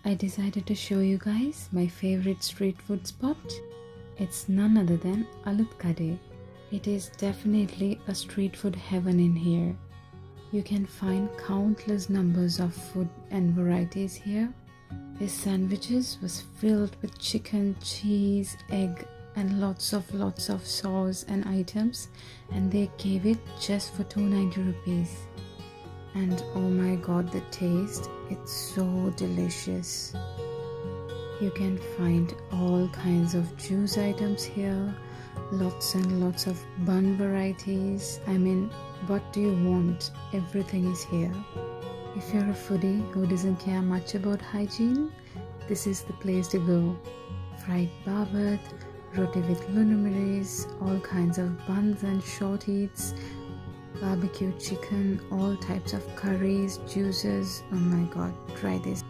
I decided to show you guys my favorite street food spot. It's none other than Kade. It is definitely a street food heaven in here. You can find countless numbers of food and varieties here. His sandwiches was filled with chicken, cheese, egg and lots of sauce and items, and they gave it just for 290 rupees. And oh my god, the taste, it's so delicious. You can find all kinds of juice items here, lots and lots of bun varieties. I mean, what do you want? Everything is here. If you're a foodie who doesn't care much about hygiene, this is the place to go. Fried babat, roti with luminaries, all kinds of buns and short eats, barbecue chicken, all types of curries, juices. Oh my god, try this.